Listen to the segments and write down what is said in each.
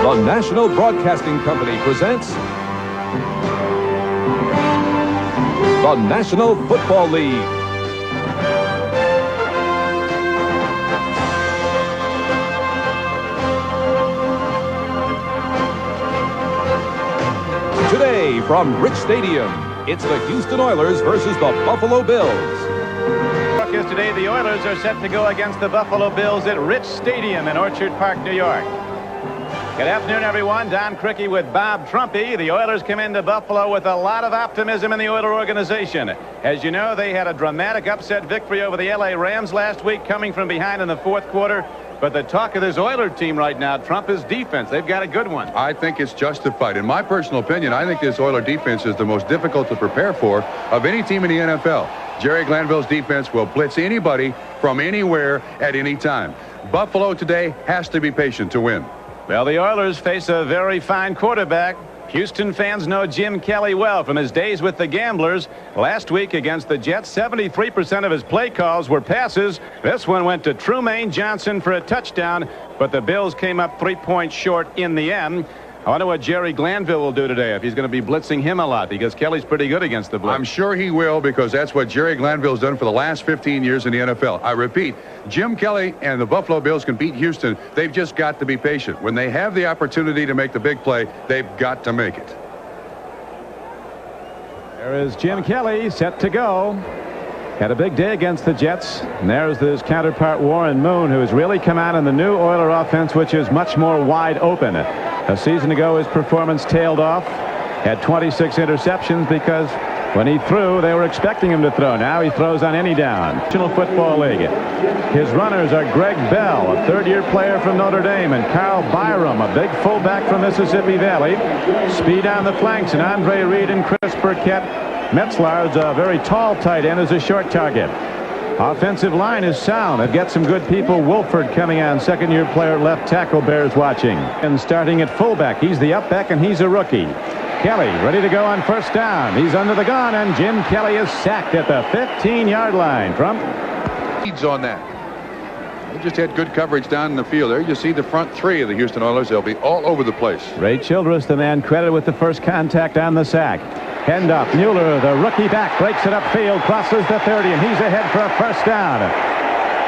The National Broadcasting Company presents the National Football League. Today from Rich Stadium, it's the Houston Oilers versus the Buffalo Bills. Today, the Oilers are set to go against the Buffalo Bills at Rich Stadium in Orchard Park, New York. Good afternoon, everyone. Don Criqui with Bob Trumpy. The Oilers come into Buffalo with a lot of optimism in the Oiler organization. As you know, they had a dramatic upset victory over the LA Rams last week, coming from behind in the fourth quarter. But the talk of this Oiler team right now, Trump, is defense. They've got a good one. I think it's justified. In my personal opinion, I think this Oiler defense is the most difficult to prepare for of any team in the NFL. Jerry Glanville's defense will blitz anybody from anywhere at any time. Buffalo today has to be patient to win. Well, the Oilers face a very fine quarterback. Houston fans know Jim Kelly well from his days with the Gamblers. Last week against the Jets, 73% of his play calls were passes. This one went to Trumaine Johnson for a touchdown, but the Bills came up 3 points short in the end. I wonder what Jerry Glanville will do today, if he's going to be blitzing him a lot, because Kelly's pretty good against the blitz. I'm sure he will, because that's what Jerry Glanville's done for the last 15 years in the NFL. I repeat, Jim Kelly and the Buffalo Bills can beat Houston. They've just got to be patient. When they have the opportunity to make the big play, they've got to make it. There is Jim Kelly set to go. Had a big day against the Jets. And there's his counterpart Warren Moon, who has really come out in the new Oiler offense, which is much more wide open. A season ago, his performance tailed off. Had 26 interceptions because when he threw, they were expecting him to throw. Now he throws on any down. National Football League. His runners are Greg Bell, a third-year player from Notre Dame, and Carl Byram, a big fullback from Mississippi Valley. Speed on the flanks, and Andre Reed and Chris Burkett. Metzlar's a very tall tight end, is a short target. Offensive line is sound. They've got some good people. Wolford coming on, second-year player, left tackle, Bears watching. And starting at fullback, he's the up back, and he's a rookie. Kelly ready to go on first down. He's under the gun, and Jim Kelly is sacked at the 15-yard line. Trump. Leads on that. They just had good coverage down in the field. There you see the front three of the Houston Oilers. They'll be all over the place. Ray Childress, the man credited with the first contact on the sack. Handoff. Mueller, the rookie back, breaks it upfield, crosses the 30, and he's ahead for a first down.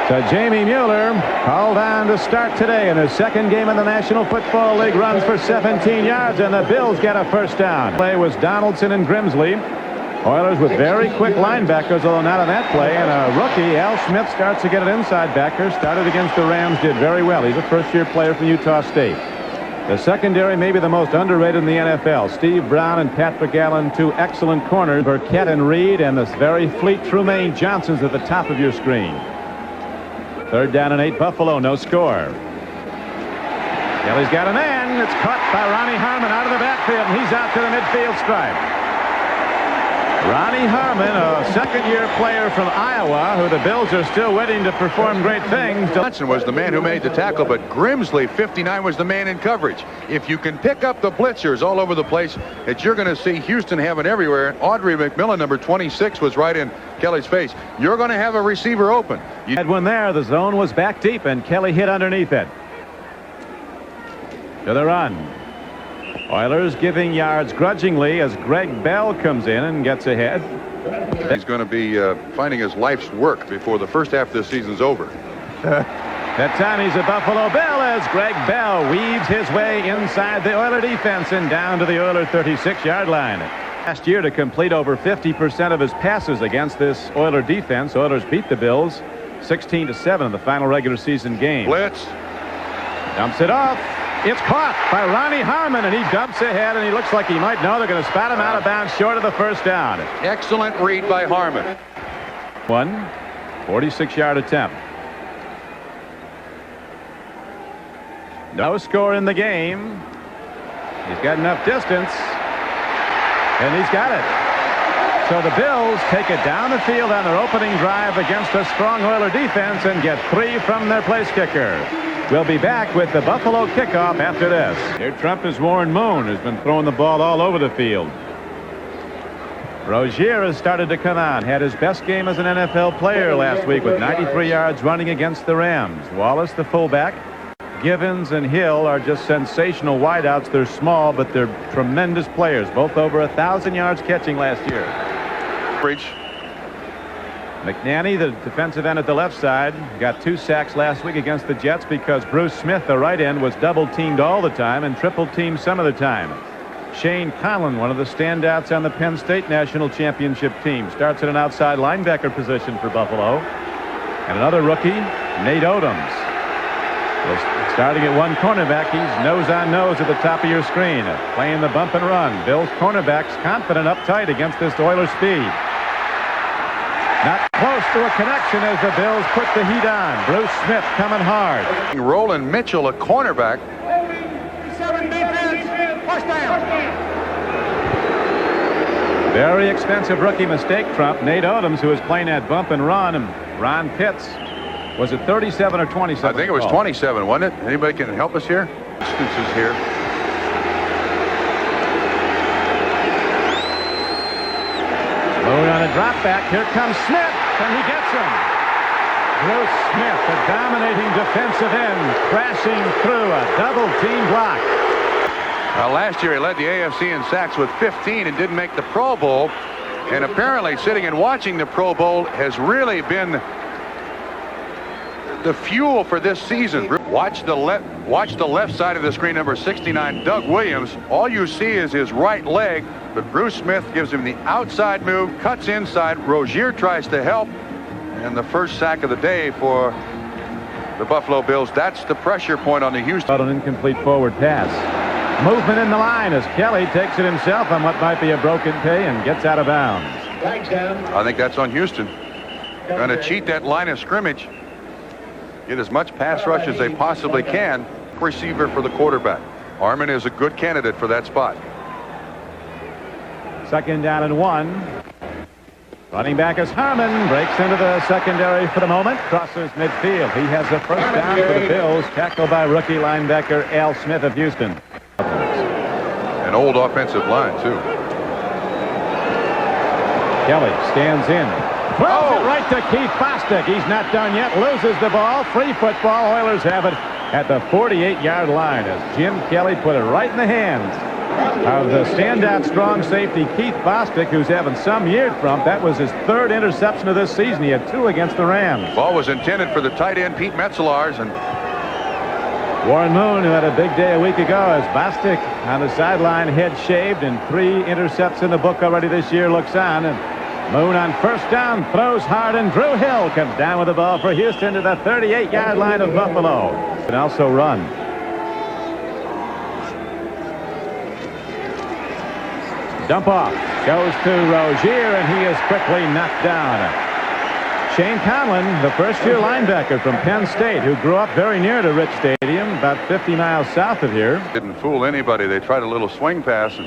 So Jamie Mueller called on to start today in his second game in the National Football League. Runs for 17 yards, and the Bills get a first down. Play was Donaldson and Grimsley. Oilers with very quick linebackers, although not on that play. And a rookie, Al Smith, starts to get an inside backer. Started against the Rams, did very well. He's a first-year player from Utah State. The secondary may be the most underrated in the NFL. Steve Brown and Patrick Allen, two excellent corners. Burkett and Reed, and this very fleet Trumaine Johnson's at the top of your screen. Third down and 8, Buffalo, no score. Kelly's got a man. It's caught by Ronnie Harmon out of the backfield, and he's out to the midfield stripe. Ronnie Harmon, a second-year player from Iowa, who the Bills are still waiting to perform great things. Johnson was the man who made the tackle, but Grimsley, 59, was the man in coverage. If you can pick up the blitzers all over the place, that you're going to see Houston having everywhere. Audrey McMillan, number 26, was right in Kelly's face. You're going to have a receiver open. You had one there. The zone was back deep, and Kelly hit underneath it. To the run. Oilers giving yards grudgingly as Greg Bell comes in and gets ahead. He's going to be finding his life's work before the first half of this season's over. That time he's a Buffalo Bill as Greg Bell weaves his way inside the Oiler defense and down to the Oiler 36-yard line. Last year to complete over 50% of his passes against this Oiler defense. Oilers beat the Bills 16-7 in the final regular season game. Blitz. Dumps it off. It's caught by Ronnie Harmon, and he dumps ahead, and he looks like he might know they're going to spot him out of bounds short of the first down. Excellent read by Harmon. 46-yard attempt. No score in the game. He's got enough distance, and he's got it. So the Bills take it down the field on their opening drive against a strong Oiler defense and get 3 from their place kicker. We'll be back with the Buffalo kickoff after this. Here Trump is Warren Moon, who's been throwing the ball all over the field. Rozier has started to come on. Had his best game as an NFL player last week with 93 yards running against the Rams. Wallace, the fullback. Givens and Hill are just sensational wideouts. They're small, but they're tremendous players, both over 1,000 yards catching last year. Breach. McNanny, the defensive end at the left side, got 2 sacks last week against the Jets because Bruce Smith, the right end, was double-teamed all the time and triple-teamed some of the time. Shane Conlon, one of the standouts on the Penn State National Championship team, starts at an outside linebacker position for Buffalo. And another rookie, Nate Odoms. Starting at one cornerback, he's nose-on-nose at the top of your screen. Playing the bump and run. Bills cornerbacks confident up tight against this Oilers speed. Not close to a connection as the Bills put the heat on. Bruce Smith coming hard. Roland Mitchell, a cornerback. Very expensive rookie mistake, Trump. Nate Odoms, who was playing that bump and run, and Ron Pitts. Was it 37 or 27? I think it was 27, wasn't it? Anybody can help us here? Distances here. Moving on a drop back. Here comes Smith, and he gets him. Bruce Smith, a dominating defensive end, crashing through a double-team block. Now, last year he led the AFC in sacks with 15 and didn't make the Pro Bowl. And apparently sitting and watching the Pro Bowl has really been the fuel for this season. Watch the left side of the screen, number 69, Doug Williams. All you see is his right leg, but Bruce Smith gives him the outside move, cuts inside. Rozier tries to help, and the first sack of the day for the Buffalo Bills. That's the pressure point on the Houston. An incomplete forward pass. Movement in the line as Kelly takes it himself on what might be a broken play and gets out of bounds. I think that's on Houston. Trying to cheat that line of scrimmage. Get as much pass rush as they possibly can. Receiver for the quarterback. Armin is a good candidate for that spot. 2nd down and 1. Running back is Harmon. Breaks into the secondary for the moment. Crosses midfield. He has the first down for the Bills. Tackled by rookie linebacker Al Smith of Houston. An old offensive line, too. Kelly stands in. Throws it right to Keith Bostic. He's not done yet. Loses the ball. Free football. Oilers have it at the 48-yard line as Jim Kelly put it right in the hands of the standout strong safety Keith Bostic, who's having some year from. That was his 3rd interception of this season. He had 2 against the Rams. Ball was intended for the tight end Pete Metzelaars, and Warren Moon, who had a big day a week ago, as Bostic on the sideline, head shaved, and 3 intercepts in the book already this year, looks on. And Moon on first down, throws hard, and Drew Hill comes down with the ball for Houston to the 38-yard line of Buffalo. And also run. Dump off. Goes to Rozier, and he is quickly knocked down. Shane Conlon, the first-year linebacker from Penn State, who grew up very near to Rich Stadium, about 50 miles south of here. Didn't fool anybody. They tried a little swing pass, and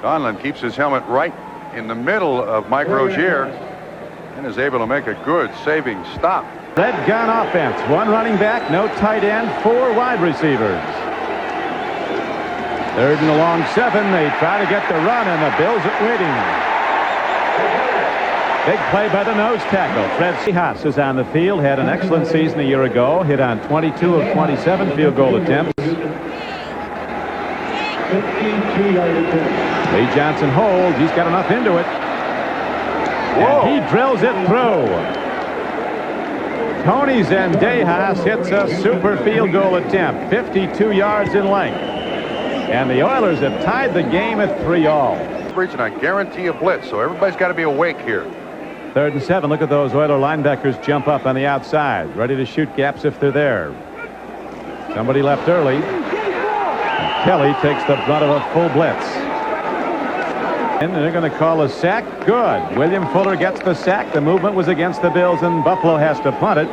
Conlon keeps his helmet right in the middle of Mike Rozier and is able to make a good saving stop. Red gun offense. 1 running back, no tight end, 4 wide receivers. 3rd and a long 7. They try to get the run, and the Bills are waiting. Big play by the nose tackle. Fred Seahas is on the field. Had an excellent season a year ago. Hit on 22 of 27 field goal attempts. Lee Johnson holds. He's got enough into it. Whoa. And he drills it through. Tony Zendejas hits a super field goal attempt. 52 yards in length. And the Oilers have tied the game at 3-all. And I guarantee a blitz, so everybody's got to be awake here. 3rd and 7. Look at those Oiler linebackers jump up on the outside, ready to shoot gaps if they're there. Somebody left early. And Kelly takes the brunt of a full blitz. And they're going to call a sack. Good. William Fuller gets the sack. The movement was against the Bills, and Buffalo has to punt it.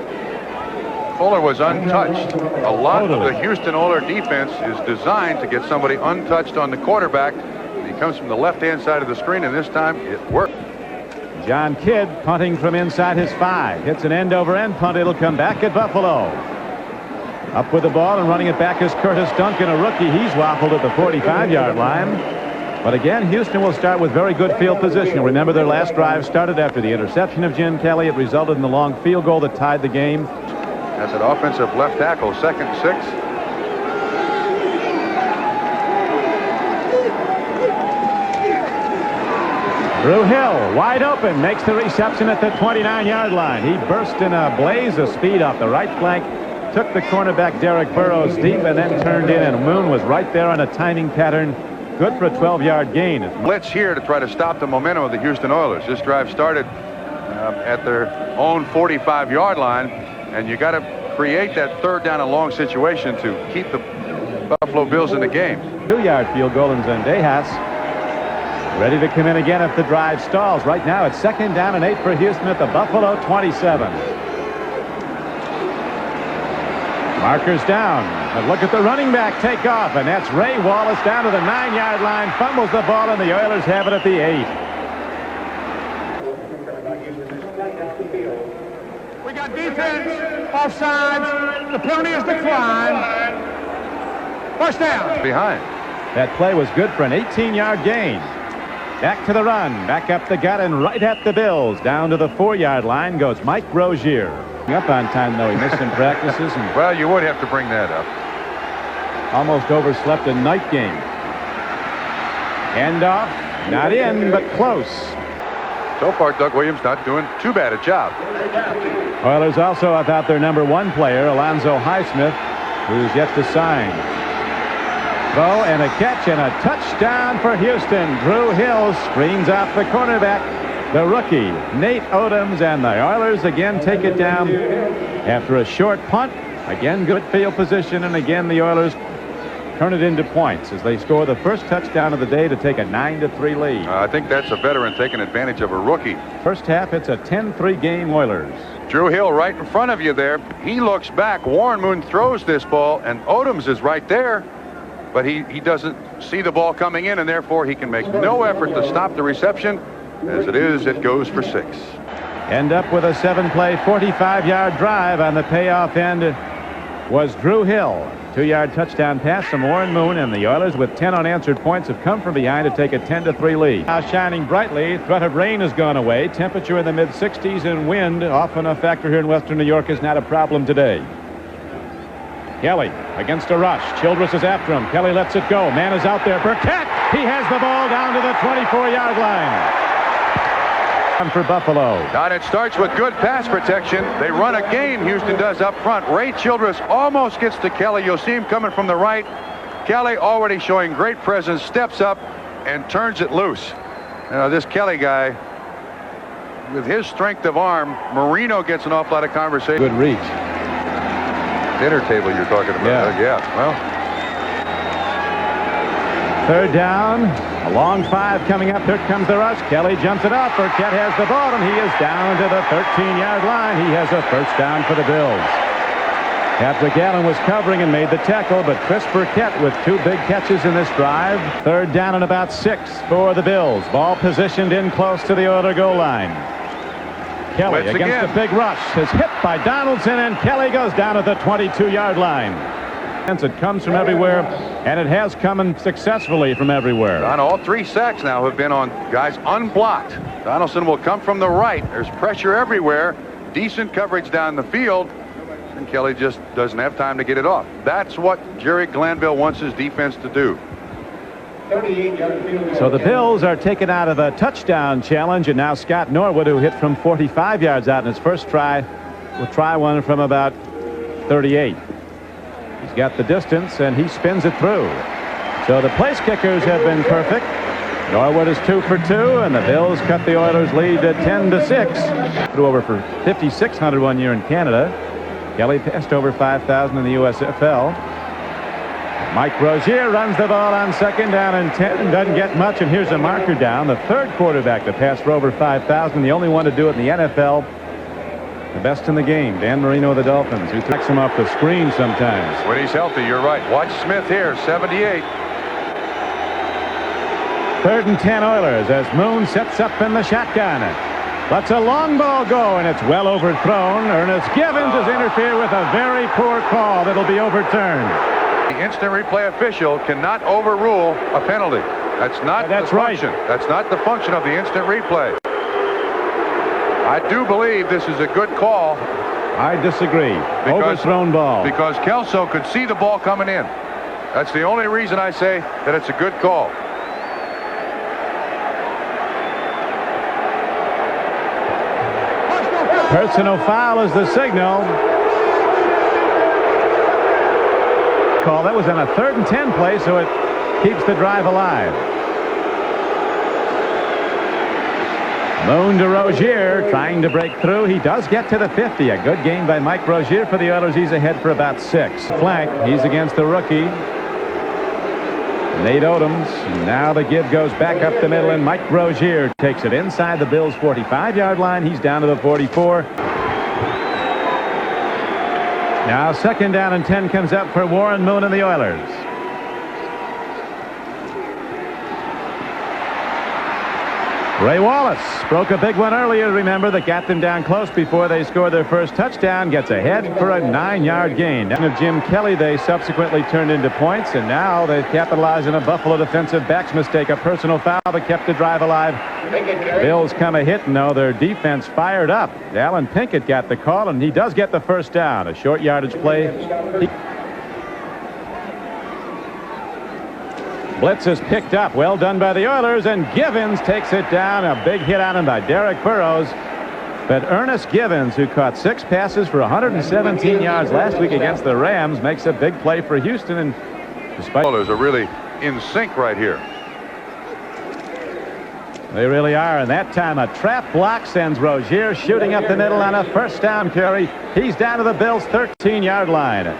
Fuller was untouched. A lot of the Houston Oilers defense is designed to get somebody untouched on the quarterback. He comes from the left-hand side of the screen, and this time it worked. John Kidd punting from inside his 5. Hits an end-over-end punt. It'll come back at Buffalo. Up with the ball and running it back is Curtis Duncan, a rookie. He's waffled at the 45-yard line. But again, Houston will start with very good field position. Remember, their last drive started after the interception of Jim Kelly. It resulted in the long field goal that tied the game. as an offensive left tackle, 2nd and 6. Drew Hill, wide open, makes the reception at the 29-yard line. He burst in a blaze of speed off the right flank, took the cornerback Derek Burrows deep, and then turned in, and Moon was right there on a timing pattern. Good for a 12-yard gain. Blitz here to try to stop the momentum of the Houston Oilers. This drive started at their own 45-yard line, and you got to create that 3rd down and long situation to keep the Buffalo Bills in the game. 2-yard field goal, and Zendejas ready to come in again if the drive stalls. Right now it's 2nd down and 8 for Houston at the Buffalo 27. Markers down, but look at the running back take off, and that's Ray Wallace down to the 9-yard line, fumbles the ball, and the Oilers have it at the 8. We got defense, offsides, the penalty is declined. First down. Behind. That play was good for an 18-yard gain. Back to the run, back up the gut, and right at the Bills. Down to the 4-yard line goes Mike Rozier. Up on time, though. He missed some practices. And well, you would have to bring that up. almost overslept a night game. Handoff, not in, but close. So far, Doug Williams not doing too bad a job. Oilers also without their number 1 player, Alonzo Highsmith, who's yet to sign. Throw and a catch and a touchdown for Houston. Drew Hill screens off the cornerback, the rookie, Nate Odoms, and the Oilers again take it down after a short punt. Again, good field position, and again the Oilers turn it into points as they score the first touchdown of the day to take a 9-3 lead. I think that's a veteran taking advantage of a rookie. First half, it's a 10-3 game Oilers. Drew Hill right in front of you there. He looks back. Warren Moon throws this ball, and Odoms is right there. But he doesn't see the ball coming in, and therefore he can make no effort to stop the reception. As it is, it goes for 6. End up with a 7-play, 45-yard drive. On the payoff end was Drew Hill. 2-yard touchdown pass from Warren Moon, and the Oilers with 10 unanswered points have come from behind to take a 10-3 lead. Now shining brightly. Threat of rain has gone away. Temperature in the mid-60s, and wind, often a factor here in western New York, is not a problem today. Kelly against a rush. Childress is after him. Kelly lets it go. Man is out there. Burkett. He has the ball down to the 24-yard line. For Buffalo. And it starts with good pass protection. They run a game, Houston does up front. Ray Childress almost gets to Kelly. You'll see him coming from the right. Kelly already showing great presence, steps up and turns it loose. This Kelly guy, with his strength of arm, Marino gets an awful lot of conversation. Good reach. Dinner table you're talking about. Yeah. Well, 3rd down, a long 5 coming up. Here comes the rush. Kelly jumps it up. Burkett has the ball, and he is down to the 13-yard line. He has a first down for the Bills. Patrick Allen was covering and made the tackle, but Chris Burkett with 2 big catches in this drive. 3rd down and about 6 for the Bills. Ball positioned in close to the Oiler goal line. Kelly Blitz against again. the big rush is hit by Donaldson, and Kelly goes down at the 22-yard line. It comes from everywhere, and it has come in successfully from everywhere. on all 3 sacks now have been on guys unblocked. Donaldson will come from the right. There's pressure everywhere. Decent coverage down the field, and Kelly just doesn't have time to get it off. That's what Jerry Glanville wants his defense to do. So the Bills are taken out of the touchdown challenge, and now Scott Norwood, who hit from 45 yards out in his first try, will try one from about 38. He's got the distance, and he spins it through. So the place kickers have been perfect. Norwood is 2 for 2, and the Bills cut the Oilers' lead to 10-6. Threw over for 5,600 one year in Canada. Kelly passed over 5,000 in the USFL. Mike Rozier runs the ball on 2nd down and 10 and doesn't get much, and here's a marker down. The 3rd quarterback to pass for over 5,000, the only one to do it in the NFL. The best in the game, Dan Marino of the Dolphins, who takes him off the screen sometimes. When he's healthy, you're right. Watch Smith here, 78. 3rd and 10 Oilers as Moon sets up in the shotgun. Lets a long ball go, and it's well overthrown. Ernest Givens has interfered with a very poor call that'll be overturned. The instant replay official cannot overrule a penalty. That's not the function. Right. That's not the function of the instant replay. I do believe this is a good call I disagree. Overthrown ball. Because Kelso could see the ball coming in. That's the only reason I say that it's a good call. Personal foul is the signal. Call. That was on a 3rd and 10 play, so it keeps the drive alive. Moon to Rozier, trying to break through. He does get to the 50. A good game by Mike Rozier for the Oilers. He's ahead for about 6. Flank. He's against the rookie Nate Odoms. Now the give goes back up the middle, and Mike Rozier takes it inside the Bills' 45-yard line. He's down to the 44. Now 2nd down and 10 comes up for Warren Moon and the Oilers. Ray Wallace broke a big one earlier, remember, that got them down close before they scored their first touchdown. Gets ahead for a 9-yard gain. And of Jim Kelly, they subsequently turned into points, and now they've capitalized on a Buffalo defensive back's mistake. A personal foul that kept the drive alive. Bills come a hit, and though their defense fired up. Alan Pinkett got the call, and he does get the first down. A short yardage play. Blitz is picked up. Well done by the Oilers, and Givens takes it down. A big hit on him by Derek Burrows. But Ernest Givens, who caught 6 passes for 117 yards last week against the Rams, makes a big play for Houston. And despite The Oilers are really in sync right here. They really are, and that time a trap block sends Rozier shooting up the middle on a first down carry. He's down to the Bills' 13-yard line.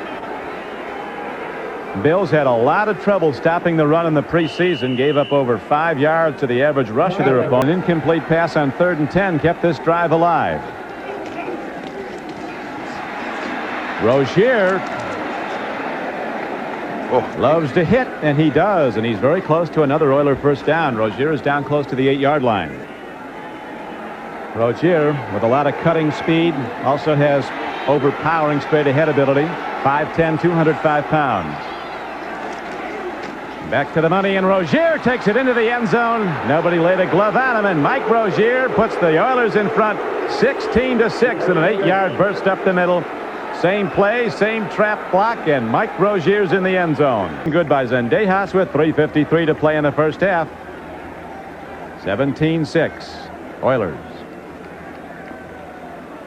Bills had a lot of trouble stopping the run in the preseason. Gave up over 5 yards to the average rush of their opponent. An incomplete pass on 3rd and 10 kept this drive alive. Rozier loves to hit, and he does, and he's very close to another Oiler first down. Rozier is down close to the 8-yard line. Rozier, with a lot of cutting speed, also has overpowering straight ahead ability. 5'10", 205 pounds. Back to the money, and Rozier takes it into the end zone. Nobody laid a glove on him, and Mike Rozier puts the Oilers in front 16-6 in an 8-yard burst up the middle. Same play, same trap block, and Mike Rozier's in the end zone. Good by Zendejas with 3:53 to play in the first half. 17-6 Oilers.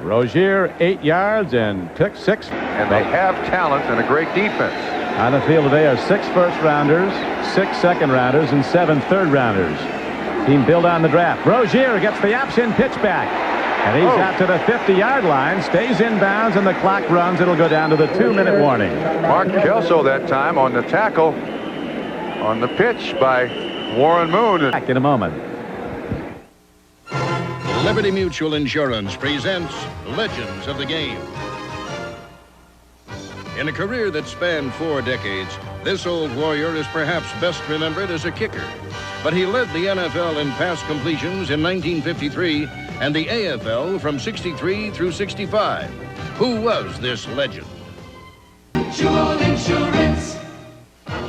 Rozier 8 yards and took 6. And they have talent and a great defense. On the field today are 6 first-rounders, 6 second-rounders, and 7 third-rounders. Team built on the draft. Rozier gets the option pitch back. And he's out to the 50-yard line, stays inbounds, and the clock runs. It'll go down to the 2-minute warning. Mark Kelso that time on the tackle on the pitch by Warren Moon. Back in a moment. Liberty Mutual Insurance presents Legends of the Game. In a career that spanned 4 decades, this old warrior is perhaps best remembered as a kicker. But he led the NFL in pass completions in 1953 and the AFL from 63 through 65. Who was this legend? Mutual Insurance.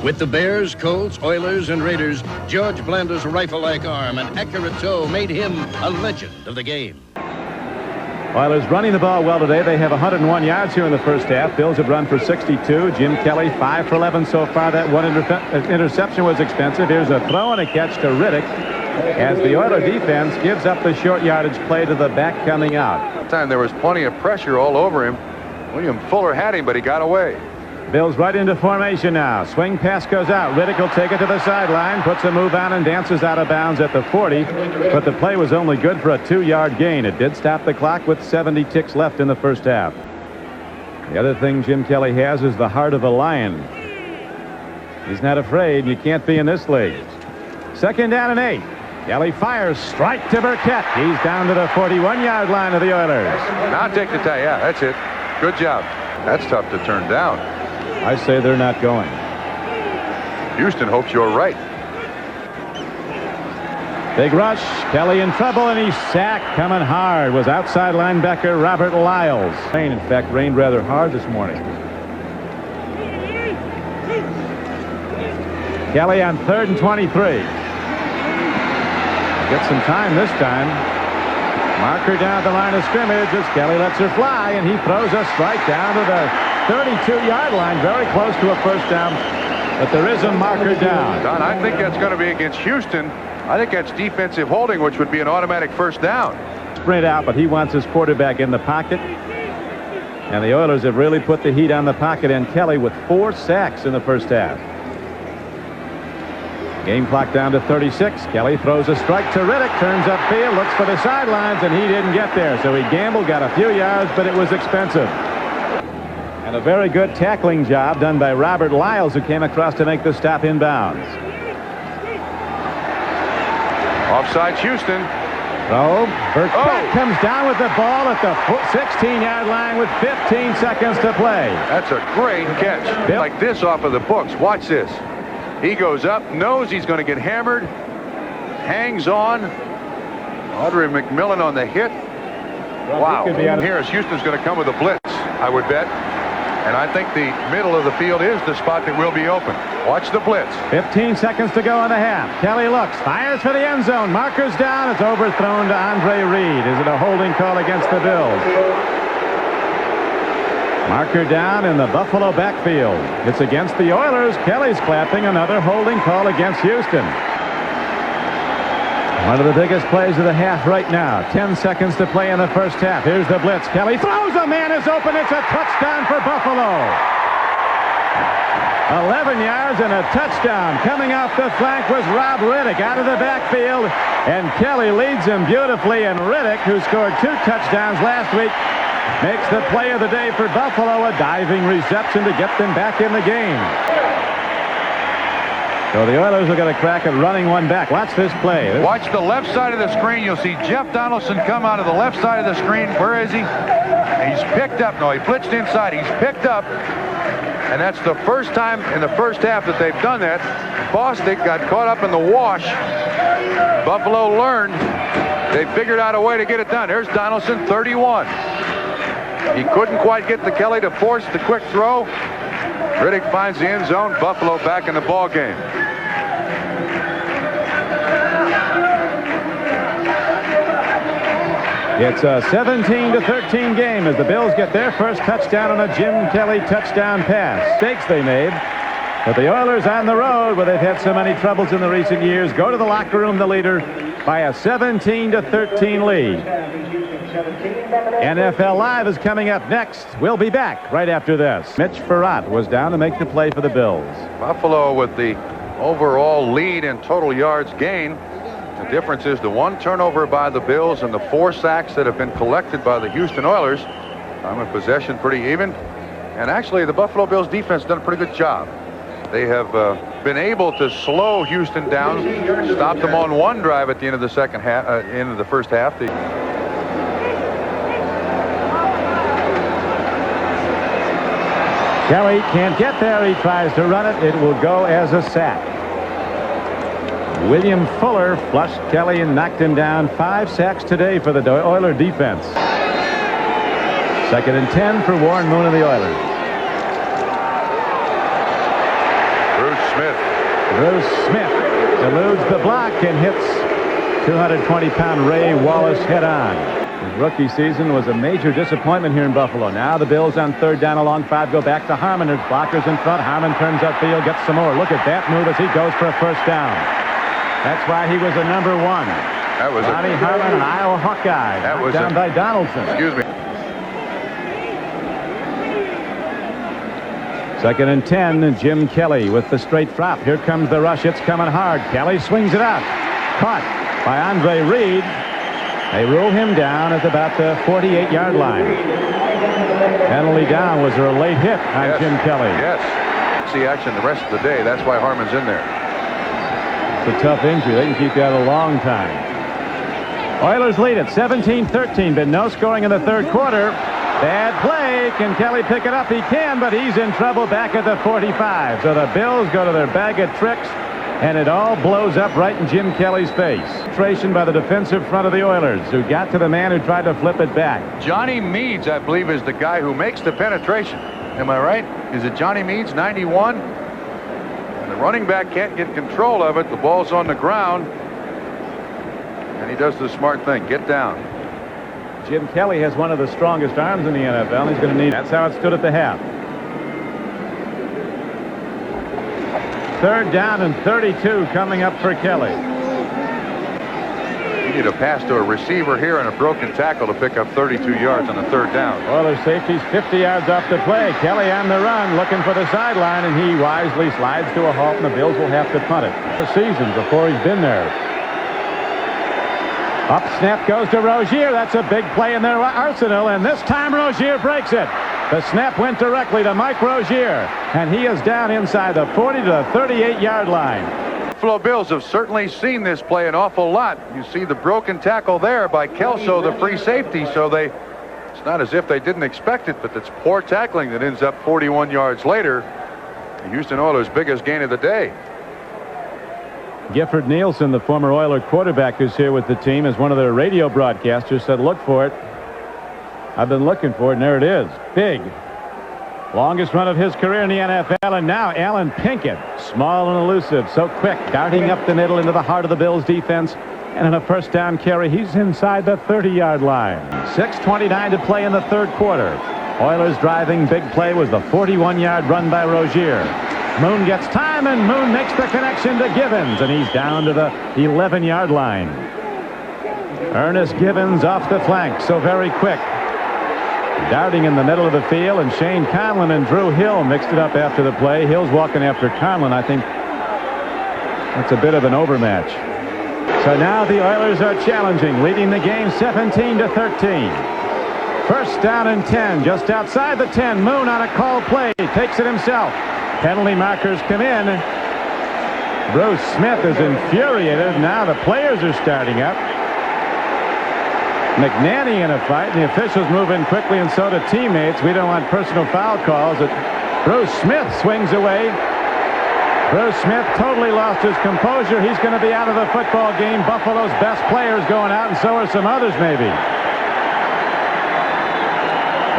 With the Bears, Colts, Oilers, and Raiders, George Blanda's rifle-like arm and accurate toe made him a legend of the game. Oilers running the ball well today. They have 101 yards here in the first half. Bills have run for 62. Jim Kelly 5 for 11 so far. That one interception was expensive. Here's a throw and a catch to Riddick as the Oiler defense gives up the short yardage play to the back coming out. That time there was plenty of pressure all over him. William Fuller had him, but he got away. Bills right into formation now. Swing pass goes out. Riddick will take it to the sideline, puts a move on and dances out of bounds at the 40. But the play was only good for a 2-yard gain. It did stop the clock with 70 ticks left in the first half. The other thing Jim Kelly has is the heart of a lion. He's not afraid. You can't be in this league. 2nd down and 8. Kelly fires. Strike to Burkett. He's down to the 41-yard line of the Oilers. Now take the tie. Yeah, that's it. Good job. That's tough to turn down. I say they're not going. Houston hopes you're right. Big rush. Kelly in trouble, and he's sacked. Coming hard was outside linebacker Robert Lyles. Rain, in fact, rained rather hard this morning. Kelly on 3rd and 23. Get some time this time. Marker down at the line of scrimmage as Kelly lets her fly, and he throws a strike down to the 32-yard line, very close to a first down. But there is a marker down. Don, I think that's going to be against Houston. I think that's defensive holding, which would be an automatic first down. Sprint out, but he wants his quarterback in the pocket. And the Oilers have really put the heat on the pocket and Kelly with 4 sacks in the first half. Game clock down to 36. Kelly throws a strike to Riddick, turns upfield, looks for the sidelines, and he didn't get there. So he gambled, got a few yards, but it was expensive. And a very good tackling job done by Robert Lyles, who came across to make the stop inbounds. Offside Houston. So Burkett comes down with the ball at the 16-yard line with 15 seconds to play. That's a great catch. Like this off of the books. Watch this. He goes up, knows he's going to get hammered, hangs on. Audrey McMillan on the hit. Wow. Here is Houston's going to come with a blitz, I would bet. And I think the middle of the field is the spot that will be open. Watch the blitz. 15 seconds to go in the half. Kelly looks, fires for the end zone. Marker's down. It's overthrown to Andre Reed. Is it a holding call against the Bills? Marker down in the Buffalo backfield. It's against the Oilers. Kelly's clapping. Another holding call against Houston. One of the biggest plays of the half right now. 10 seconds to play in the first half. Here's the blitz. Kelly throws. A man is open. It's a touchdown for Buffalo. 11 yards and a touchdown. Coming off the flank was Rob Riddick out of the backfield. And Kelly leads him beautifully. And Riddick, who scored 2 touchdowns last week, makes the play of the day for Buffalo. A diving reception to get them back in the game. So the Oilers are going to crack at running one back. Watch this play. Watch the left side of the screen. You'll see Jeff Donaldson come out of the left side of the screen. Where is he? He's picked up. No, he blitzed inside. He's picked up. And that's the first time in the first half that they've done that. Bostic got caught up in the wash. Buffalo learned. They figured out a way to get it done. There's Donaldson, 31. He couldn't quite get the Kelly to force the quick throw. Riddick finds the end zone. Buffalo back in the ball game. It's a 17-13 game as the Bills get their first touchdown on a Jim Kelly touchdown pass. Mistakes they made. But the Oilers on the road, where they've had so many troubles in the recent years, go to the locker room, the leader, by a 17-13 lead. NFL Live is coming up next. We'll be back right after this. Mitch Farrat was down to make the play for the Bills. Buffalo with the overall lead in total yards gain. The difference is the 1 turnover by the Bills and the 4 sacks that have been collected by the Houston Oilers. Time of possession pretty even. And actually the Buffalo Bills defense done a pretty good job. They have been able to slow Houston down, stop them on one drive at the end of the second half, end of the first half. Kelly can't get there. He tries to run it. It will go as a sack. William Fuller flushed Kelly and knocked him down. 5 sacks today for the Oiler defense. 2nd and 10 for Warren Moon and the Oilers. Bruce Smith eludes the block and hits 220-pound Ray Wallace head on. His rookie season was a major disappointment here in Buffalo. Now the Bills on 3rd down along 5 go back to Harmon. There's blockers in front. Harmon turns upfield, gets some more. Look at that move as he goes for a first down. That's why he was a number 1. That was Ronnie Harmon, an Iowa Hawkeye. That was down by Donaldson. Excuse me. 2nd and 10, Jim Kelly with the straight drop. Here comes the rush. It's coming hard. Kelly swings it out. Caught by Andre Reed. They rule him down at about the 48-yard line. Penalty down. Was there a late hit on Jim Kelly? Yes. See action the rest of the day. That's why Harmon's in there. It's a tough injury. They can keep you out a long time. Oilers lead it 17-13. Been no scoring in the 3rd quarter. Bad play. Can Kelly pick it up? He can, but he's in trouble back at the 45. So the Bills go to their bag of tricks, and it all blows up right in Jim Kelly's face. Penetration by the defensive front of the Oilers, who got to the man who tried to flip it back. Johnny Meads, I believe, is the guy who makes the penetration. Am I right? Is it Johnny Meads, 91? And the running back can't get control of it. The ball's on the ground. And he does the smart thing. Get down. Jim Kelly has one of the strongest arms in the NFL. He's going to need. That's how it stood at the half. 3rd down and 32 coming up for Kelly. You need a pass to a receiver here and a broken tackle to pick up 32 yards on the 3rd down. Oilers safety's 50 yards off the play. Kelly on the run, looking for the sideline, and he wisely slides to a halt, and the Bills will have to punt it. The season before he's been there. Up snap goes to Rozier. That's a big play in their arsenal, and this time Rozier breaks it. The snap went directly to Mike Rozier, and he is down inside the 40 to the 38-yard line. Buffalo Bills have certainly seen this play an awful lot. You see the broken tackle there by Kelso, the free safety, so it's not as if they didn't expect it, but it's poor tackling that ends up 41 yards later. The Houston Oilers' biggest gain of the day. Gifford Nielsen, the former Oiler quarterback who's here with the team, as one of their radio broadcasters said, look for it. I've been looking for it, and there it is. Big. Longest run of his career in the NFL, and now Alan Pinkett, small and elusive, so quick, darting up the middle into the heart of the Bills defense, and in a 1st down carry, he's inside the 30-yard line. 6:29 to play in the 3rd quarter. Oilers driving. Big play was the 41-yard run by Rozier. Moon gets time, and Moon makes the connection to Givens, and he's down to the 11-yard line. Ernest Givens off the flank, so very quick. Darting in the middle of the field, and Shane Conlon and Drew Hill mixed it up after the play. Hill's walking after Conlon. I think that's a bit of an overmatch. So now the Oilers are challenging, leading the game 17 to 13. 1st down and 10, just outside the 10. Moon on a call play, takes it himself. Penalty markers come in. Bruce Smith is infuriated. Now the players are starting up. McNanny in a fight, and the officials move in quickly, and so do teammates. We don't want personal foul calls. Bruce Smith swings away. Bruce Smith totally lost his composure. He's going to be out of the football game. Buffalo's best players going out, and so are some others maybe.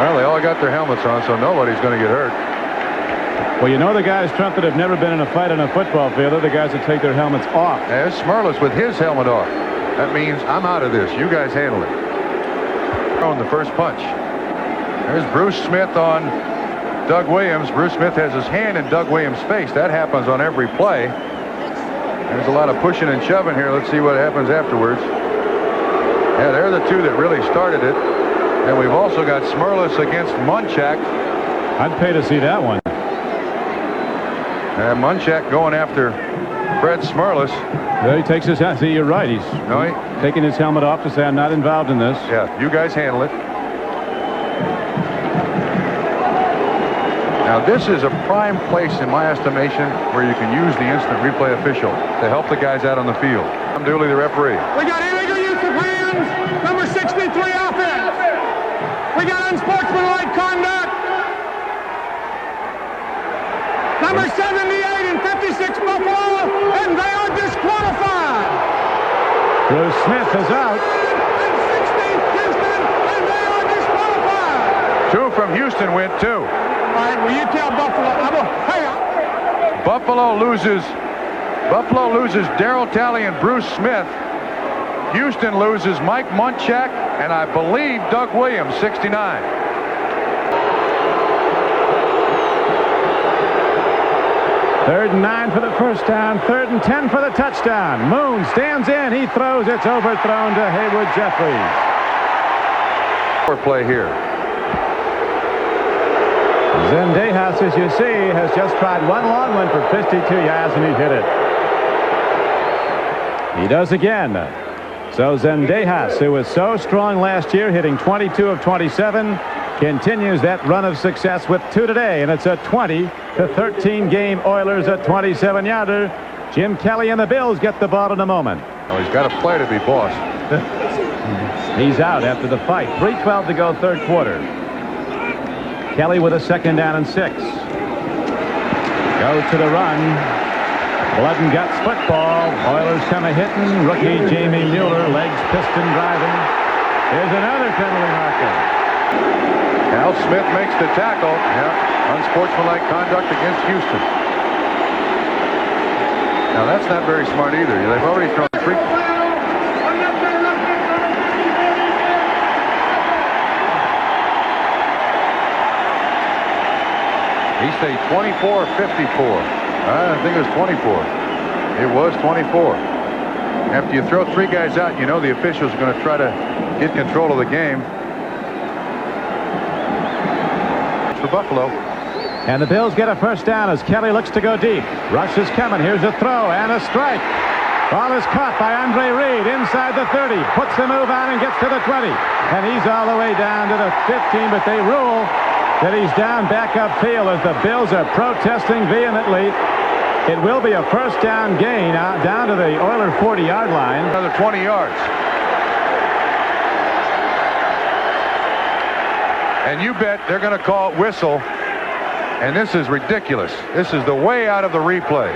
Well, they all got their helmets on, so nobody's going to get hurt. Well, you know the guys, Trump, that have never been in a fight on a football field. They're the guys that take their helmets off. There's Smurless with his helmet off. That means I'm out of this. You guys handle it. On the first punch. There's Bruce Smith on Doug Williams. Bruce Smith has his hand in Doug Williams' face. That happens on every play. There's a lot of pushing and shoving here. Let's see what happens afterwards. Yeah, they're the two that really started it. And we've also got Smurless against Munchak. I'd pay to see that one. And Munchak going after Fred Smurless. Well, he takes his hat. See, you're right. He's taking his helmet off to say, I'm not involved in this. Yeah, you guys handle it. Now, this is a prime place, in my estimation, where you can use the instant replay official to help the guys out on the field. I'm Dooley, the referee. We got illegal use of hands, number 63 offense. We got unsportsmanlike conduct, number 78 and 56 Buffalo, and they are disqualified. Bruce Smith is out. And 60 Houston, and they are disqualified. 2 from Houston went 2. All right, will you tell Buffalo? Buffalo loses Darryl Talley and Bruce Smith. Houston loses Mike Munchak and I believe Doug Williams, 69. Third and 9 for the 1st down. 3rd and 10 for the touchdown. Moon stands in. He throws. It's overthrown to Haywood Jeffries. Play here. Zendejas, as you see, has just tried one long one for 52 yards, and he hit it. He does again. So Zendejas, who was so strong last year, hitting 22 of 27, continues that run of success with 2 today, and it's a 20-13 game. Oilers a 27-yarder. Jim Kelly and the Bills get the ball in a moment. Oh, he's got to play to be boss. He's out after the fight. 3:12 to go, 3rd quarter. Kelly with a 2nd down and 6. Go to the run. Blood and guts football. Oilers come a-hitting. Rookie Jamie Mueller, legs piston driving. Here's another penalty marker. Al Smith makes the tackle. Yeah, unsportsmanlike conduct against Houston. Now that's not very smart either. They've already thrown 3. say 24 or 54? I think it was 24. It was 24. After you throw 3 guys out, you know the officials are going to try to get control of the game. For Buffalo. And the Bills get a first down as Kelly looks to go deep. Rush is coming. Here's a throw and a strike. Ball is caught by Andre Reed inside the 30. Puts the move on and gets to the 20. And he's all the way down to the 15, but they rule that he's down back upfield as the Bills are protesting vehemently. It will be a first down gain down to the Oiler 40-yard line. Another 20 yards. And you bet they're going to call it whistle. And this is ridiculous. This is the way out of the replay.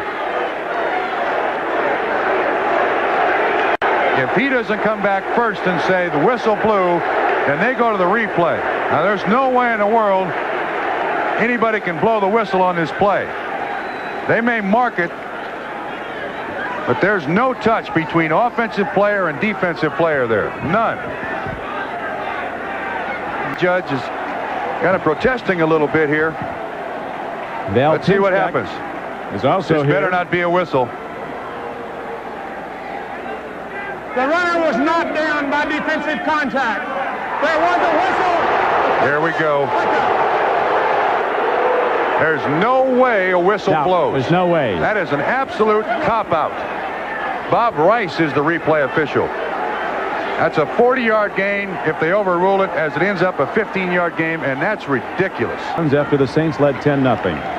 If he doesn't come back first and say the whistle blew, then they go to the replay. Now, there's no way in the world anybody can blow the whistle on this play. They may mark it, but there's no touch between offensive player and defensive player there. None. The judge is kind of protesting a little bit here. Let's see what happens. Is also this better not be a whistle. The runner was knocked down by defensive contact. There was a whistle. There we go. There's no way a whistle blows. There's no way. That is an absolute cop-out. Bob Rice is the replay official. That's a 40-yard gain if they overrule it, as it ends up a 15-yard game, and that's ridiculous. After the Saints led 10-0.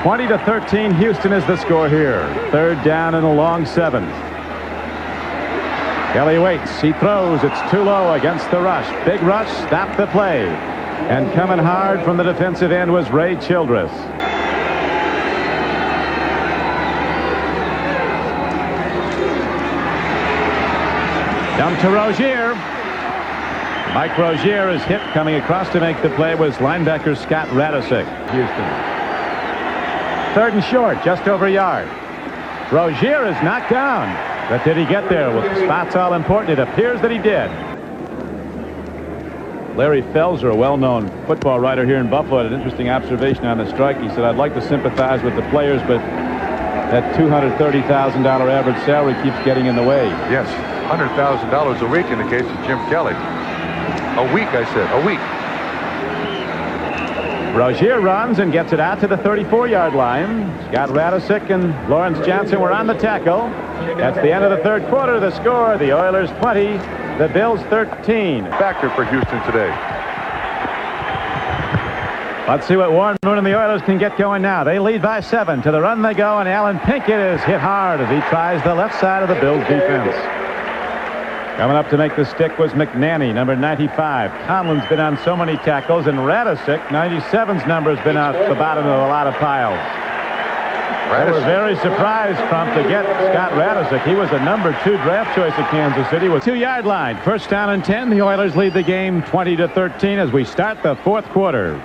20-13, Houston is the score here. Third down and a long 7. Kelly waits. He throws. It's too low against the rush. Big rush. Stop the play. And coming hard from the defensive end was Ray Childress. Dump to Rozier. Mike Rozier is hit. Coming across to make the play was linebacker Scott Radisick. Houston. Third and short, just over a yard. Rozier is knocked down. But did he get there? Well, the spot's all important. It appears that he did. Larry Felser, a well-known football writer here in Buffalo, had an interesting observation on the strike. He said, I'd like to sympathize with the players, but that $230,000 average salary keeps getting in the way. Yes, $100,000 a week in the case of Jim Kelly. A week, I said, a week. Rozier runs and gets it out to the 34-yard line. Scott Radisick and Lawrence Johnson were on the tackle. That's the end of the third quarter. The score, the Oilers 20, the Bills 13. Factor for Houston today. Let's see what Warren Moon and the Oilers can get going now. They lead by 7. To the run they go, and Alan Pinkett is hit hard as he tries the left side of the Bills defense. Coming up to make the stick was McNanny, number 95. Conlon's been on so many tackles, and Radisick, 97's number, has been out the bottom of a lot of piles. They were very surprised, Trump, to get Scott Radisick. He was a number 2 draft choice of Kansas City with 2-yard line. First down and 10. The Oilers lead the game 20-13 as we start the fourth quarter.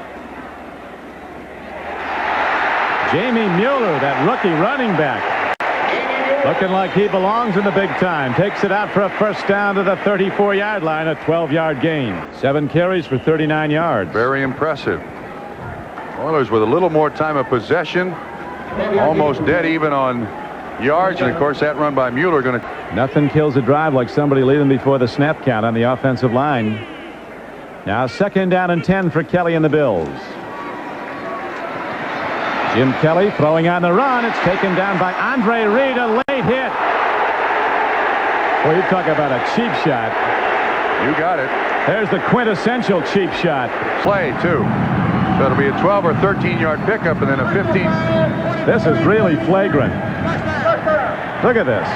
Jamie Mueller, that rookie running back, looking like he belongs in the big time. Takes it out for a first down to the 34-yard line, a 12-yard gain. 7 carries for 39 yards. Very impressive. Oilers with a little more time of possession. Almost dead even on yards, and of course that run by Mueller going to... Nothing kills a drive like somebody leaving before the snap count on the offensive line. Now second down and 10 for Kelly and the Bills. Jim Kelly throwing on the run. It's taken down by Andre Reed, a late hit. Well, you talk about a cheap shot. You got it. There's the quintessential cheap shot. Play, too. So it'll be a 12 or 13-yard pickup and then a 15. This is really flagrant. Look at this.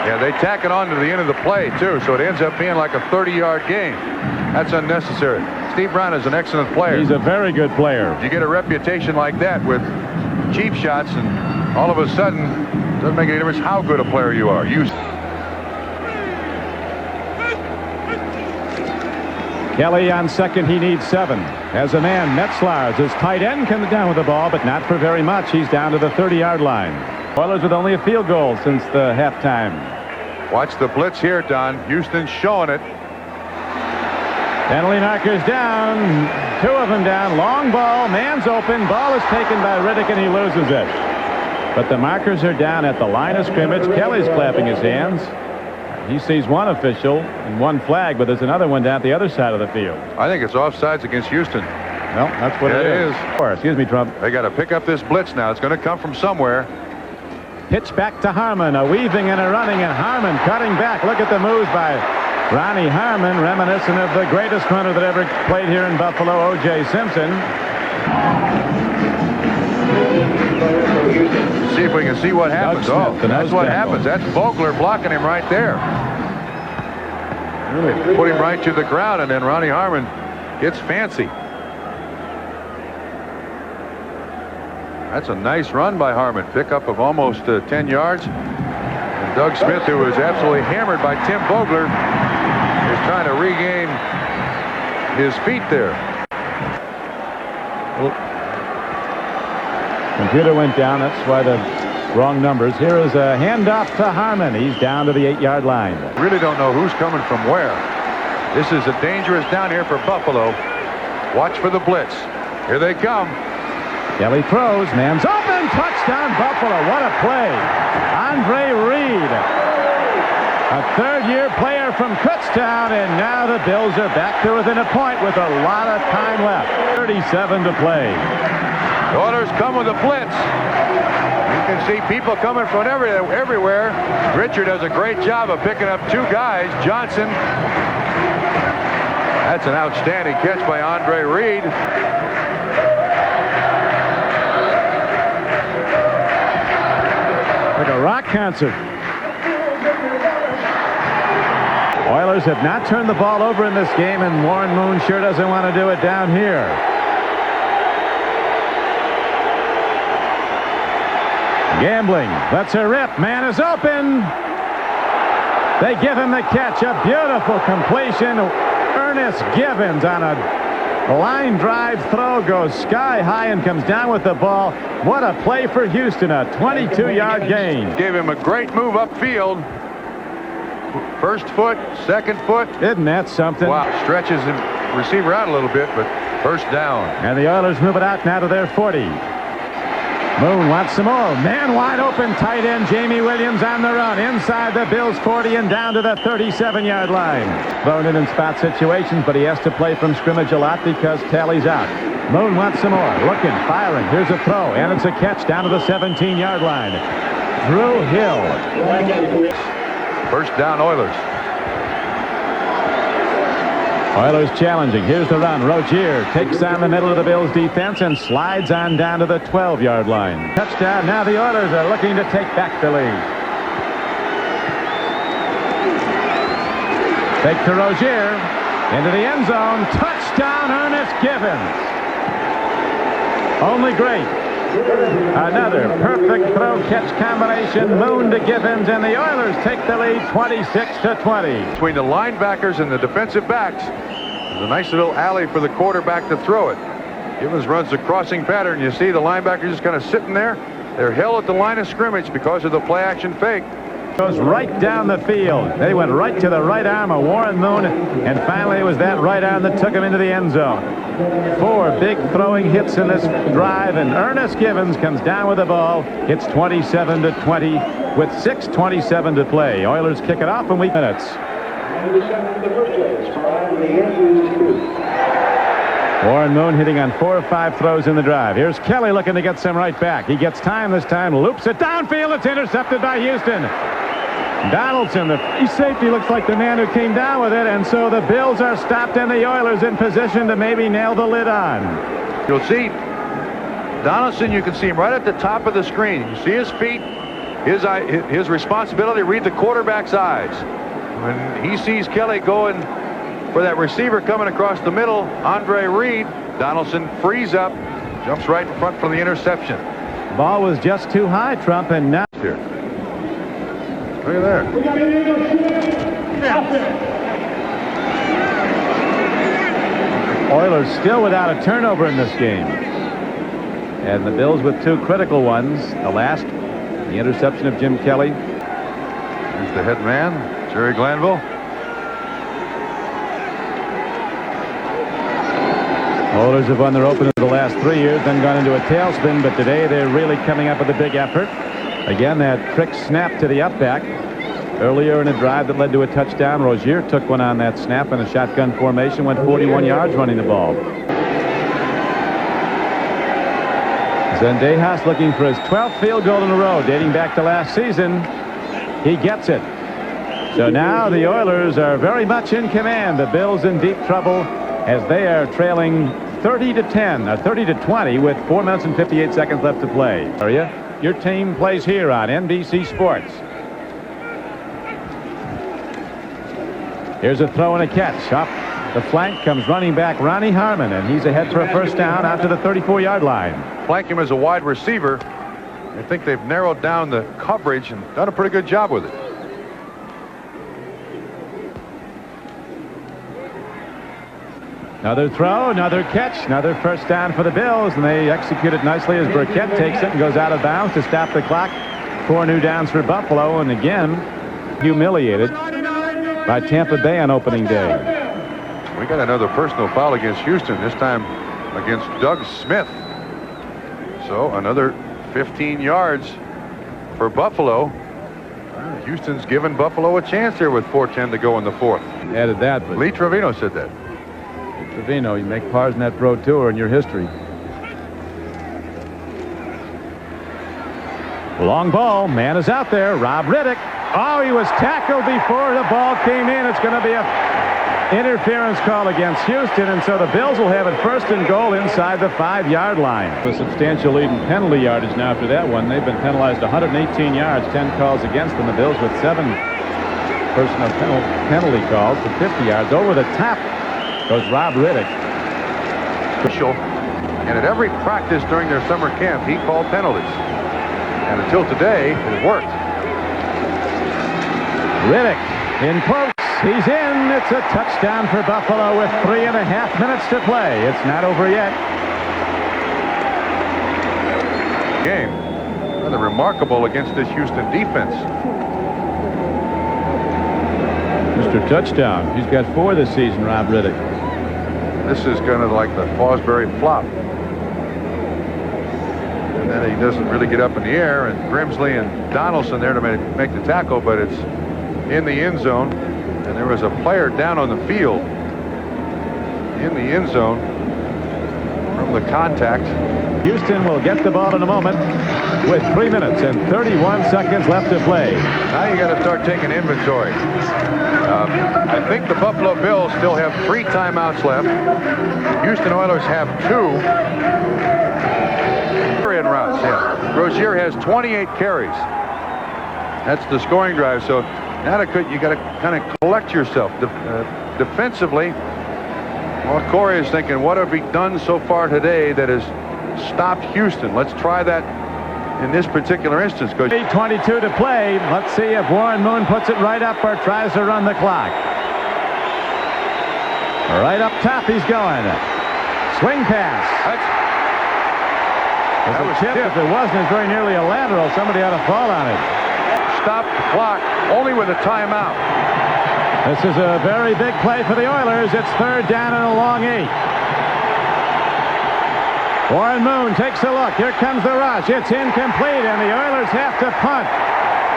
Yeah, they tack it on to the end of the play, too, so it ends up being like a 30-yard gain. That's unnecessary. Steve Brown is an excellent player. He's a very good player. You get a reputation like that with cheap shots, and all of a sudden, it doesn't make any difference how good a player you are. Kelly on second, he needs 7. As a man, Metzlars, his tight end, comes down with the ball, but not for very much. He's down to the 30-yard line. Oilers with only a field goal since the halftime. Watch the blitz here, Don. Houston's showing it. Penalty markers down. 2 of them down. Long ball. Man's open. Ball is taken by Riddick, and he loses it. But the markers are down at the line of scrimmage. Kelly's clapping his hands. He sees one official and one flag, but there's another one down at the other side of the field. I think it's offsides against Houston. Well, that's what it is. Excuse me, Trump. They got to pick up this blitz now. It's going to come from somewhere. Pitch back to Harmon. A weaving and a running, and Harmon cutting back. Look at the moves by Ronnie Harmon, reminiscent of the greatest runner that ever played here in Buffalo, O.J. Simpson. See if we can see what happens. Smith, that's what happens. That's Vogler blocking him right there. Really put him right to the ground, and then Ronnie Harmon gets fancy. That's a nice run by Harmon. Pickup of almost 10 yards. And Doug Smith, who was absolutely hammered by Tim Vogler, is trying to regain his feet there. Computer went down. That's why the wrong numbers. Here is a handoff to Harmon. He's down to the 8-yard line. Really don't know who's coming from where. This is a dangerous down here for Buffalo. Watch for the blitz. Here they come. Kelly throws. Man's open. Touchdown Buffalo. What a play. Andre Reed, a third-year player from Kutztown, and now the Bills are back to within a point with a lot of time left. 37 to play. The Oilers come with a blitz. You can see people coming from everywhere. Richard does a great job of picking up 2 guys. Johnson. That's an outstanding catch by Andre Reed. Like a rock concert. Oilers have not turned the ball over in this game, and Warren Moon sure doesn't want to do it down here. Gambling. Lets her rip. Man is open. They give him the catch. A beautiful completion. Ernest Givens on a line drive throw goes sky high and comes down with the ball. What a play for Houston. A 22-yard gain. Gave him a great move upfield. First foot, second foot. Isn't that something? Wow. Stretches the receiver out a little bit, but first down. And the Oilers move it out now to their 40. Moon wants some more. Man wide open, tight end Jamie Williams on the run. Inside the Bills 40 and down to the 37-yard line. Thrown in spot situations, but he has to play from scrimmage a lot because Talley's out. Moon wants some more. Looking, firing. Here's a throw, and it's a catch down to the 17-yard line. Drew Hill. First down, Oilers. Oilers challenging. Here's the run. Rozier takes on the middle of the Bills defense and slides on down to the 12-yard line. Touchdown. Now the Oilers are looking to take back the lead. Take to Rozier. Into the end zone. Touchdown, Ernest Givens. Only great. Another perfect throw-catch combination. Moon to Givens, and the Oilers take the lead 26-20. Between the linebackers and the defensive backs, there's a nice little alley for the quarterback to throw it. Givens runs the crossing pattern. You see the linebacker just kind of sitting there. They're held at the line of scrimmage because of the play-action fake. Goes right down the field. They went right to the right arm of Warren Moon, and finally it was that right arm that took him into the end zone. 4 big throwing hits in this drive, and Ernest Givens comes down with the ball. It's 27-20 with 6:27 to play. Oilers kick it off in weak minutes. Warren Moon hitting on 4 or 5 throws in the drive. Here's Kelly looking to get some right back. He gets time this time, loops it downfield. It's intercepted by Houston. Donaldson, the free safety, looks like the man who came down with it, and so the Bills are stopped and the Oilers in position to maybe nail the lid on. You'll see Donaldson, you can see him right at the top of the screen. You see his feet, his responsibility, read the quarterback's eyes. When he sees Kelly going for that receiver coming across the middle, Andre Reed, Donaldson frees up, jumps right in front for the interception. Ball was just too high, Trump, and now here. Look at there. Oilers still without a turnover in this game. And the Bills with 2 critical ones. The last, the interception of Jim Kelly. Here's the head man, Jerry Glanville. Oilers have won their opener the last 3 years, then gone into a tailspin, but today they're really coming up with a big effort. Again, that trick snap to the upback. Earlier in a drive that led to a touchdown, Rozier took one on that snap in a shotgun formation, went 41 yards running the ball. Zendejas looking for his 12th field goal in a row, dating back to last season. He gets it. So now the Oilers are very much in command. The Bills in deep trouble as they are trailing 30-10, or 30-20 with 4 minutes and 58 seconds left to play. Your team plays here on NBC Sports. Here's a throw and a catch. Up the flank comes running back Ronnie Harmon, and he's ahead for a first down out to the 34-yard line. Flank him as a wide receiver. I think they've narrowed down the coverage and done a pretty good job with it. Another throw, another catch, another first down for the Bills, and they execute it nicely as Burkett takes it and goes out of bounds to stop the clock. 4 new downs for Buffalo, and again humiliated by Tampa Bay on opening day. We got another personal foul against Houston, this time against Doug Smith. So another 15 yards for Buffalo. Houston's given Buffalo a chance here with 4:10 to go in the fourth. Added that, but Lee Trevino said that. Trevino, you make pars in that Pro Tour in your history. Long ball, man is out there. Rob Riddick. Oh, he was tackled before the ball came in. It's going to be a interference call against Houston, and so the Bills will have it first and goal inside the 5-yard line. A substantial lead in penalty yardage now after that one. They've been penalized 118 yards, 10 calls against them. The Bills with 7 personal penalty calls for 50 yards. Over the top goes Rob Riddick. And at every practice during their summer camp, he called penalties. And until today, it worked. Riddick in close. He's in. It's a touchdown for Buffalo with 3.5 minutes to play. It's not over yet. Game. Rather remarkable against this Houston defense. Mr. Touchdown. He's got 4 this season, Rob Riddick. This is kind of like the Fosbury flop. And then he doesn't really get up in the air, and Grimsley and Donaldson there to make the tackle, but it's in the end zone. And there was a player down on the field in the end zone from the contact. Houston will get the ball in a moment with 3 minutes and 31 seconds left to play. Now you got to start taking inventory. I think the Buffalo Bills still have 3 timeouts left. Houston Oilers have 2. In routes, yeah. Rozier has 28 carries. That's the scoring drive. So now you got to kind of collect yourself defensively. Well, Corey is thinking, what have we done so far today that has stopped Houston? Let's try that in this particular instance. 8:22 to play. Let's see if Warren Moon puts it right up or tries to run the clock. Right up top, he's going. Swing pass. That was a chip. If it wasn't, it's very nearly a lateral. Somebody ought to fall on it. Stop the clock only with a timeout. This is a very big play for the Oilers. It's 3rd down and a long 8. Warren Moon takes a look. Here comes the rush. It's incomplete, and the Oilers have to punt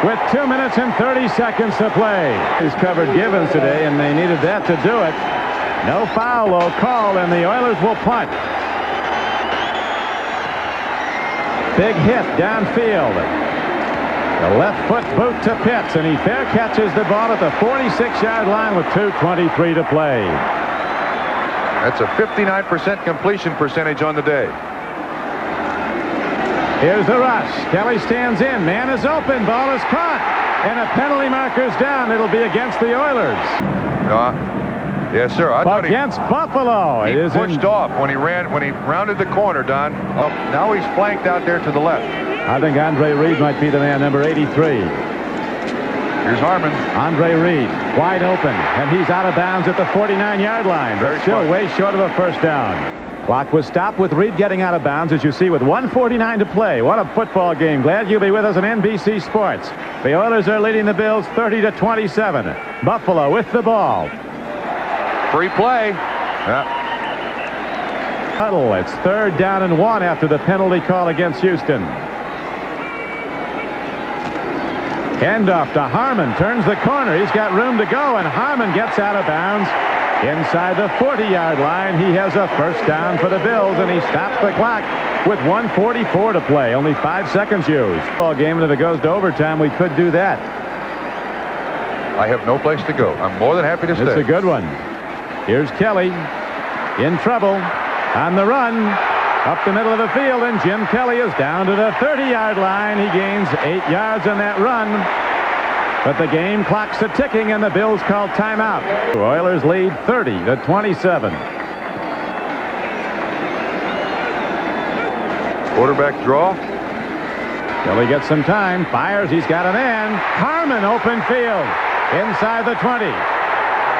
with 2 minutes and 30 seconds to play. He's covered Givens today, and they needed that to do it. No foul, though, called, and the Oilers will punt. Big hit downfield. The left foot boot to Pitts, and he fair catches the ball at the 46-yard line with 2:23 to play. That's a 59% completion percentage on the day. Here's the rush. Kelly stands in. Man is open. Ball is caught. And a penalty marker's down. It'll be against the Oilers. Yes, sir. I thought against Buffalo. He pushed off when he rounded the corner, Don. Oh, now he's flanked out there to the left. I think Andre Reed might be the man, number 83. Here's Harmon. Andre Reed, wide open, and he's out of bounds at the 49-yard line. But still way short of a first down. Clock was stopped with Reed getting out of bounds, as you see, with 1:49 to play. What a football game. Glad you'll be with us on NBC Sports. The Oilers are leading the Bills 30-27. Buffalo with the ball. Free play. Huddle. It's 3rd down and 1 after the penalty call against Houston. Handoff to Harmon. Turns the corner. He's got room to go, and Harmon gets out of bounds inside the 40-yard line. He has a first down for the Bills, and he stops the clock with 1:44 to play. Only 5 seconds used. Ball game, and if it goes to overtime, we could do that. I have no place to go. I'm more than happy to stay. It's a good one. Here's Kelly in trouble on the run up the middle of the field, and Jim Kelly is down to the 30-yard line. He gains 8 yards on that run, but the game clock's a ticking, and the Bills call timeout. The Oilers lead 30-27. Quarterback draw. Kelly gets some time, fires, he's got a man. Harmon open field inside the 20.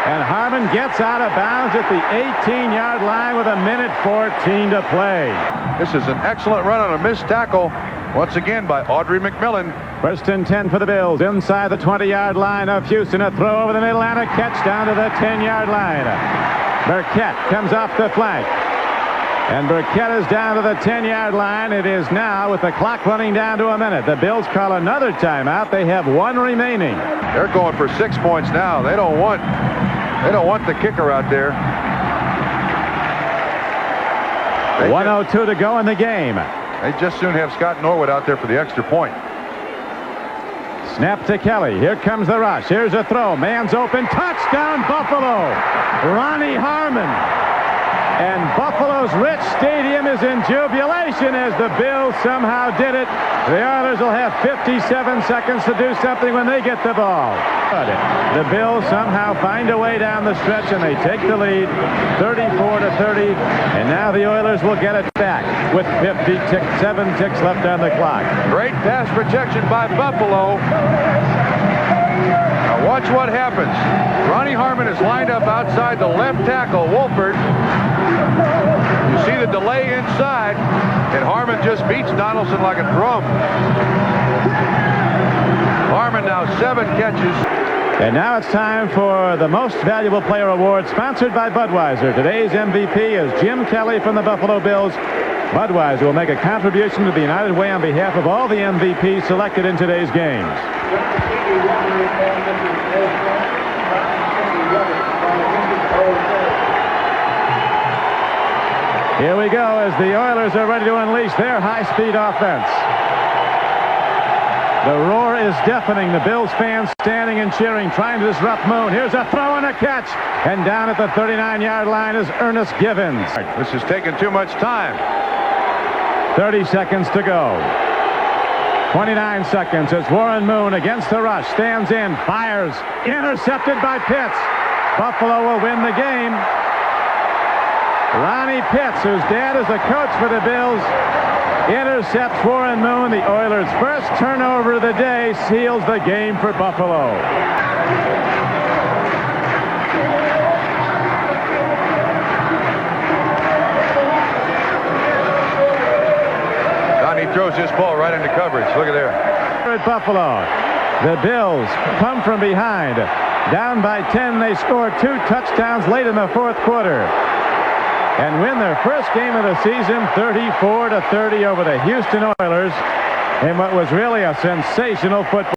And Harmon gets out of bounds at the 18-yard line with 1:14 to play. This is an excellent run on a missed tackle, once again by Audrey McMillan. 1st and 10 for the Bills inside the 20-yard line of Houston. A throw over the middle and a catch down to the 10-yard line. Burkett comes off the flank. And Burkett is down to the 10-yard line. It is now, with the clock running down to a minute. The Bills call another timeout. They have 1 remaining. They're going for 6 points now. They don't want the kicker out there. 1:02 to go in the game. They just soon have Scott Norwood out there for the extra point. Snap to Kelly. Here comes the rush. Here's a throw. Man's open. Touchdown, Buffalo. Ronnie Harmon. And Buffalo's rich stadium is in jubilation as the Bills somehow did it. The Oilers will have 57 seconds to do something when they get the ball. The Bills somehow find a way down the stretch, and they take the lead 34-30. And now the Oilers will get it back with 7 ticks left on the clock. Great pass protection by Buffalo. Now watch what happens. Ronnie Harmon is lined up outside the left tackle, Wolford. You see the delay inside, and Harmon just beats Donaldson like a drum. Harmon now 7 catches. And now it's time for the Most Valuable Player Award, sponsored by Budweiser. Today's MVP is Jim Kelly from the Buffalo Bills. Budweiser will make a contribution to the United Way on behalf of all the MVPs selected in today's games. Here we go as the Oilers are ready to unleash their high-speed offense. The roar is deafening. The Bills fans standing and cheering, trying to disrupt Moon. Here's a throw and a catch. And down at the 39-yard line is Ernest Givens. This is taking too much time. 30 seconds to go. 29 seconds as Warren Moon against the rush. Stands in, fires, intercepted by Pitts. Buffalo will win the game. Ronnie Pitts, whose dad is the coach for the Bills, intercepts Warren Moon. The Oilers' first turnover of the day seals the game for Buffalo. He throws this ball right into coverage. Look at there. At Buffalo, the Bills come from behind. Down by 10, they score 2 touchdowns late in the 4th quarter. And win their first game of the season 34-30 over the Houston Oilers in what was really a sensational football.